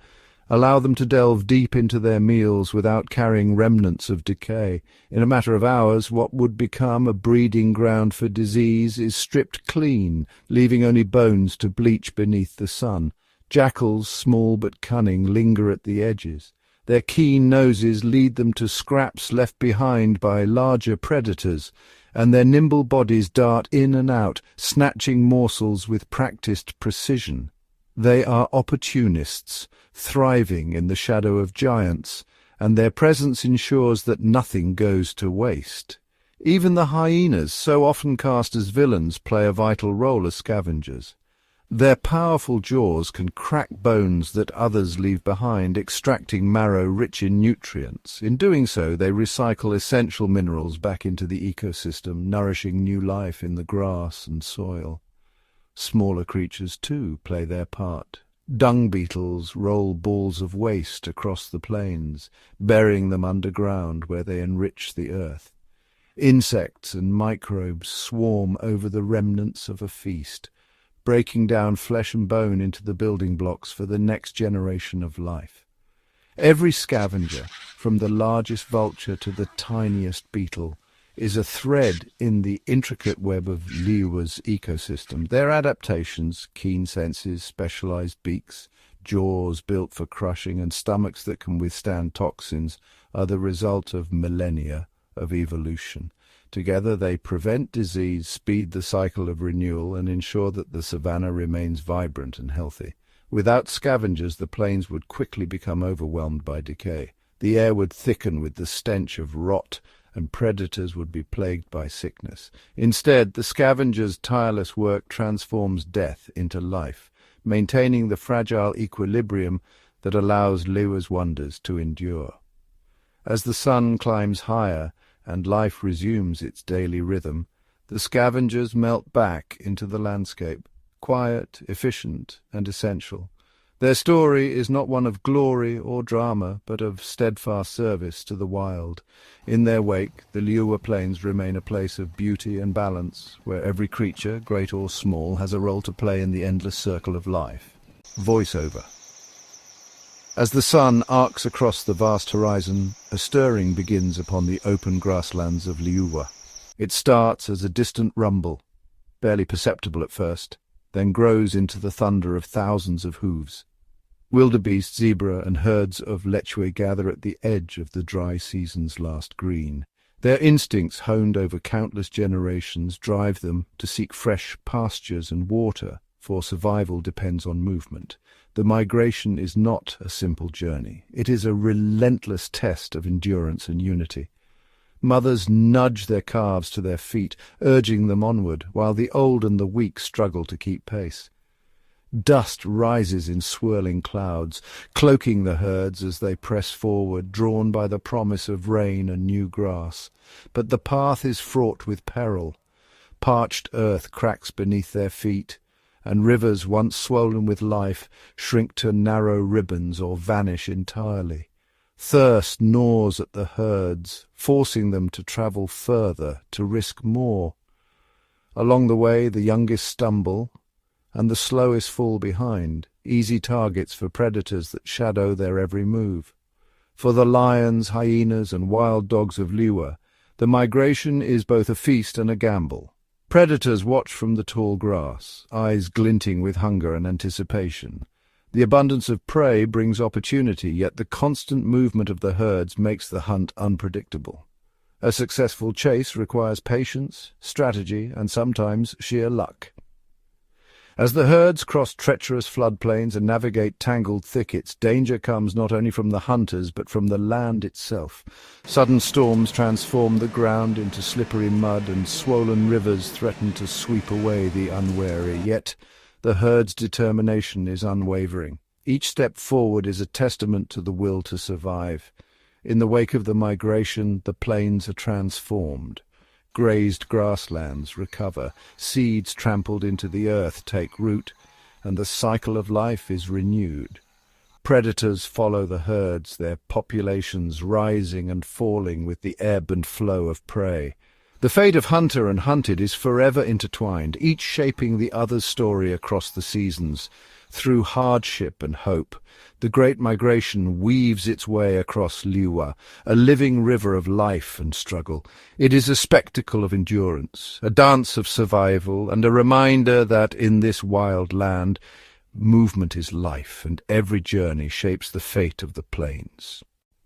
allow them to delve deep into their meals without carrying remnants of decay. In a matter of hours, what would become a breeding ground for disease is stripped clean, leaving only bones to bleach beneath the sun. Jackals, small but cunning, linger at the edges. Their keen noses lead them to scraps left behind by larger predators, and their nimble bodies dart in and out, snatching morsels with practiced precision. They are opportunists, thriving in the shadow of giants, and their presence ensures that nothing goes to waste. Even the hyenas, so often cast as villains, play a vital role as scavengers. Their powerful jaws can crack bones that others leave behind, extracting marrow rich in nutrients. In doing so, they recycle essential minerals back into the ecosystem, nourishing new life in the grass and soil. Smaller creatures, too, play their part. Dung beetles roll balls of waste across the plains, burying them underground where they enrich the earth. Insects and microbes swarm over the remnants of a feast, breaking down flesh and bone into the building blocks for the next generation of life. Every scavenger, from the largest vulture to the tiniest beetle, is a thread in the intricate web of Liuwa's ecosystem. Their adaptations, keen senses, specialized beaks, jaws built for crushing, and stomachs that can withstand toxins, are the result of millennia of evolution. Together they prevent disease, speed the cycle of renewal, and ensure that the savannah remains vibrant and healthy. Without scavengers, the plains would quickly become overwhelmed by decay. The air would thicken with the stench of rot, and predators would be plagued by sickness. Instead, the scavengers' tireless work transforms death into life, maintaining the fragile equilibrium that allows Liuwa's wonders to endure. As the sun climbs higher, and life resumes its daily rhythm, the scavengers melt back into the landscape, quiet, efficient, and essential. Their story is not one of glory or drama, but of steadfast service to the wild. In their wake, the Liuwa Plains remain a place of beauty and balance, where every creature, great or small, has a role to play in the endless circle of life. Voiceover. As the sun arcs across the vast horizon, a stirring begins upon the open grasslands of Liuwa. It starts as a distant rumble, barely perceptible at first, then grows into the thunder of thousands of hooves. Wildebeest, zebra, and herds of lechwe gather at the edge of the dry season's last green. Their instincts, honed over countless generations, drive them to seek fresh pastures and water, for survival depends on movement. The migration is not a simple journey. It is a relentless test of endurance and unity. Mothers nudge their calves to their feet, urging them onward, while the old and the weak struggle to keep pace. Dust rises in swirling clouds, cloaking the herds as they press forward, drawn by the promise of rain and new grass. But the path is fraught with peril. Parched earth cracks beneath their feet, and rivers once swollen with life shrink to narrow ribbons or vanish entirely. Thirst gnaws at the herds, forcing them to travel further, to risk more. Along the way, the youngest stumble, and the slowest fall behind, easy targets for predators that shadow their every move. For the lions, hyenas, and wild dogs of Liuwa, the migration is both a feast and a gamble. Predators watch from the tall grass, eyes glinting with hunger and anticipation. The abundance of prey brings opportunity, yet the constant movement of the herds makes the hunt unpredictable. A successful chase requires patience, strategy, and sometimes sheer luck. As the herds cross treacherous floodplains and navigate tangled thickets, danger comes not only from the hunters but from the land itself. Sudden storms transform the ground into slippery mud, and swollen rivers threaten to sweep away the unwary. Yet the herd's determination is unwavering. Each step forward is a testament to the will to survive. In the wake of the migration, the plains are transformed. Grazed grasslands recover, seeds trampled into the earth take root, and the cycle of life is renewed. Predators follow the herds, their populations rising and falling with the ebb and flow of prey. The fate of hunter and hunted is forever intertwined, each shaping the other's story across the seasons. Through hardship and hope, the Great Migration weaves its way across Liuwa, a living river of life and struggle. It is a spectacle of endurance, a dance of survival, and a reminder that in this wild land, movement is life, and every journey shapes the fate of the plains.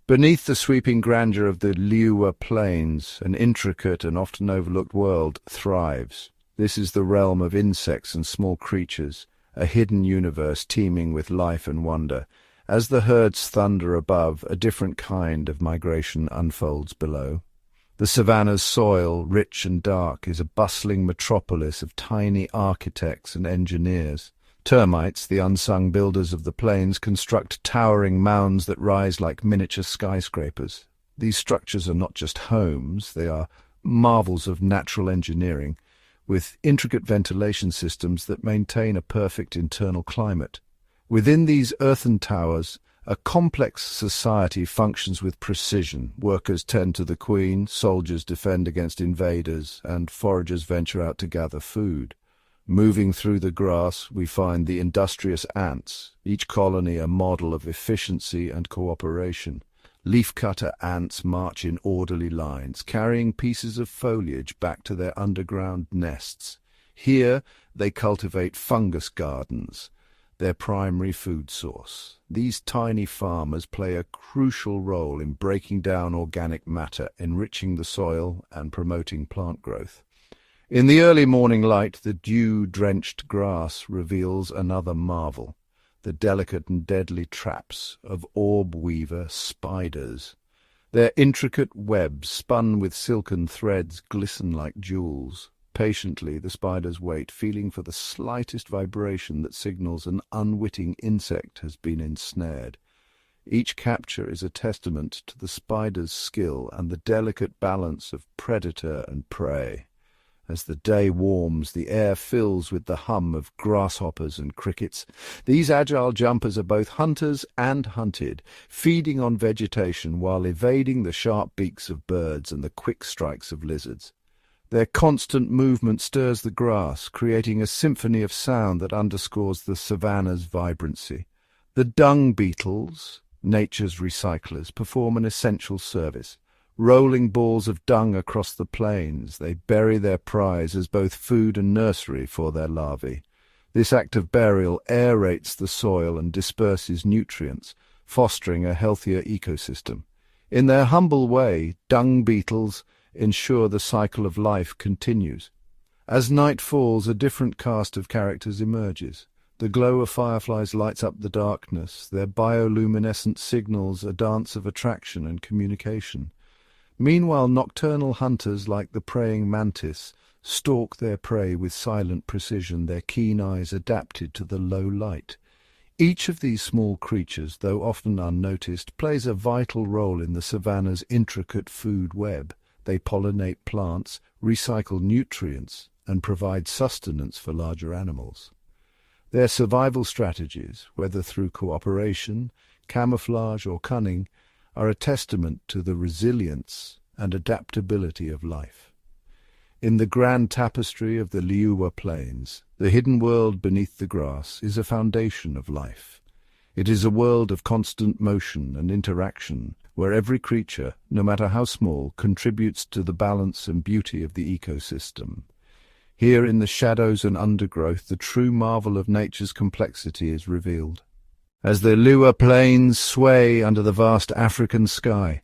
Beneath the sweeping grandeur of the Liuwa Plains, an intricate and often overlooked world thrives. This is the realm of insects and small creatures, a hidden universe teeming with life and wonder. As the herds thunder above, a different kind of migration unfolds below. The savanna's soil, rich and dark, is a bustling metropolis of tiny architects and engineers. Termites, the unsung builders of the plains, construct towering mounds that rise like miniature skyscrapers. These structures are not just homes, they are marvels of natural engineering, with intricate ventilation systems that maintain a perfect internal climate. Within these earthen towers, a complex society functions with precision. Workers tend to the queen, soldiers defend against invaders, and foragers venture out to gather food. Moving through the grass, we find the industrious ants, each colony a model of efficiency and cooperation. Leafcutter ants march in orderly lines, carrying pieces of foliage back to their underground nests. Here they cultivate fungus gardens, their primary food source. These tiny farmers play a crucial role in breaking down organic matter, enriching the soil, and promoting plant growth. In the early morning light, the dew-drenched grass reveals another marvel. The delicate and deadly traps of orb-weaver spiders. Their intricate webs, spun with silken threads, glisten like jewels. Patiently, the spiders wait, feeling for the slightest vibration that signals an unwitting insect has been ensnared. Each capture is a testament to the spider's skill and the delicate balance of predator and prey. As the day warms, the air fills with the hum of grasshoppers and crickets. These agile jumpers are both hunters and hunted, feeding on vegetation while evading the sharp beaks of birds and the quick strikes of lizards. Their constant movement stirs the grass, creating a symphony of sound that underscores the savanna's vibrancy. The dung beetles, nature's recyclers, perform an essential service. rolling balls of dung across the plains. They bury their prize as both food and nursery for their larvae. This act of burial aerates the soil and disperses nutrients, fostering a healthier ecosystem. In their humble way, dung beetles ensure the cycle of life continues. As night falls, a different cast of characters emerges. The glow of fireflies lights up the darkness. Their bioluminescent signals a dance of attraction and communication. Meanwhile, nocturnal hunters like the praying mantis stalk their prey with silent precision, their keen eyes adapted to the low light. Each of these small creatures, though often unnoticed, plays a vital role in the savanna's intricate food web. They pollinate plants, recycle nutrients, and provide sustenance for larger animals. Their survival strategies, whether through cooperation, camouflage, or cunning, are a testament to the resilience and adaptability of life. In the grand tapestry of the Liuwa Plains, the hidden world beneath the grass is a foundation of life. It is a world of constant motion and interaction, where every creature, no matter how small, contributes to the balance and beauty of the ecosystem. Here in the shadows and undergrowth, the true marvel of nature's complexity is revealed. As the Liuwa Plains sway under the vast African sky,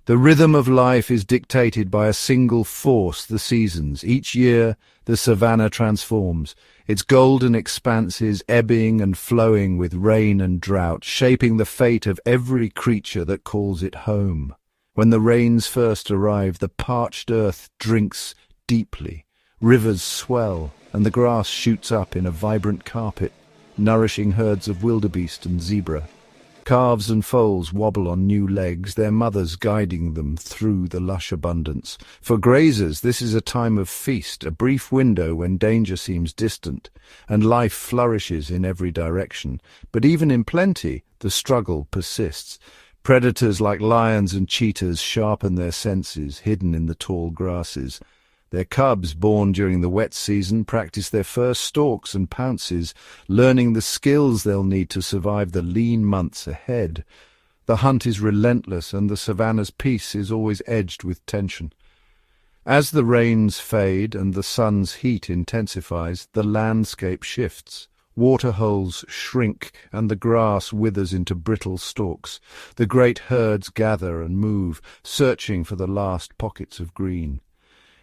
the rhythm of life is dictated by a single force, the seasons. Each year, the savanna transforms, its golden expanses ebbing and flowing with rain and drought, shaping the fate of every creature that calls it home. When the rains first arrive, the parched earth drinks deeply. Rivers swell, and the grass shoots up in a vibrant carpet, nourishing herds of wildebeest and zebra. Calves and foals wobble on new legs, their mothers guiding them through the lush abundance. For grazers, this is a time of feast, a brief window when danger seems distant, and life flourishes in every direction. But even in plenty, the struggle persists. Predators like lions and cheetahs sharpen their senses, hidden in the tall grasses. Their cubs, born during the wet season, practice their first stalks and pounces, learning the skills they'll need to survive the lean months ahead. The hunt is relentless, and the savanna's peace is always edged with tension. As the rains fade and the sun's heat intensifies, the landscape shifts. Waterholes shrink, and the grass withers into brittle stalks. The great herds gather and move, searching for the last pockets of green.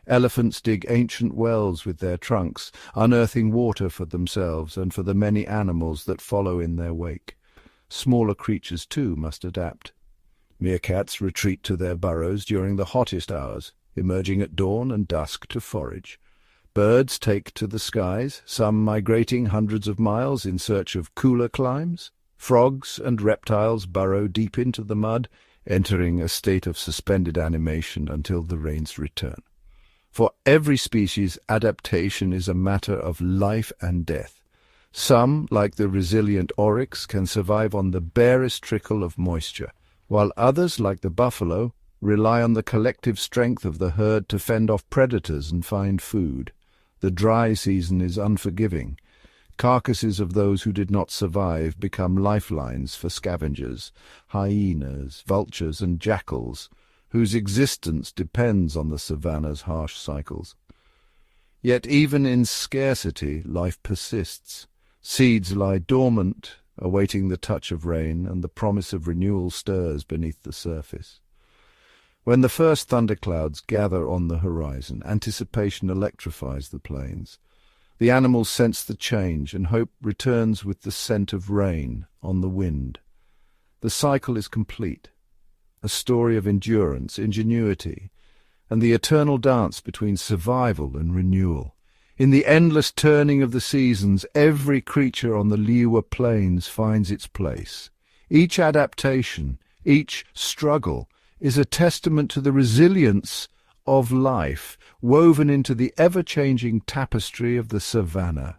Elephants dig ancient wells with their trunks, unearthing water for themselves and for the many animals that follow in their wake. Smaller creatures, too, must adapt. Meerkats retreat to their burrows during the hottest hours, emerging at dawn and dusk to forage. Birds take to the skies, some migrating hundreds of miles in search of cooler climes. Frogs and reptiles burrow deep into the mud, entering a state of suspended animation until the rains return. For every species, adaptation is a matter of life and death. Some, like the resilient oryx, can survive on the barest trickle of moisture, while others, like the buffalo, rely on the collective strength of the herd to fend off predators and find food. The dry season is unforgiving. Carcasses of those who did not survive become lifelines for scavengers, hyenas, vultures, and jackals, whose existence depends on the savanna's harsh cycles. Yet even in scarcity, life persists. Seeds lie dormant, awaiting the touch of rain, and the promise of renewal stirs beneath the surface. When the first thunderclouds gather on the horizon, anticipation electrifies the plains. The animals sense the change, and hope returns with the scent of rain on the wind. The cycle is complete. A story of endurance, ingenuity, and the eternal dance between survival and renewal. In the endless turning of the seasons, every creature on the Liuwa Plains finds its place. Each adaptation, each struggle, is a testament to the resilience of life, woven into the ever-changing tapestry of the savanna.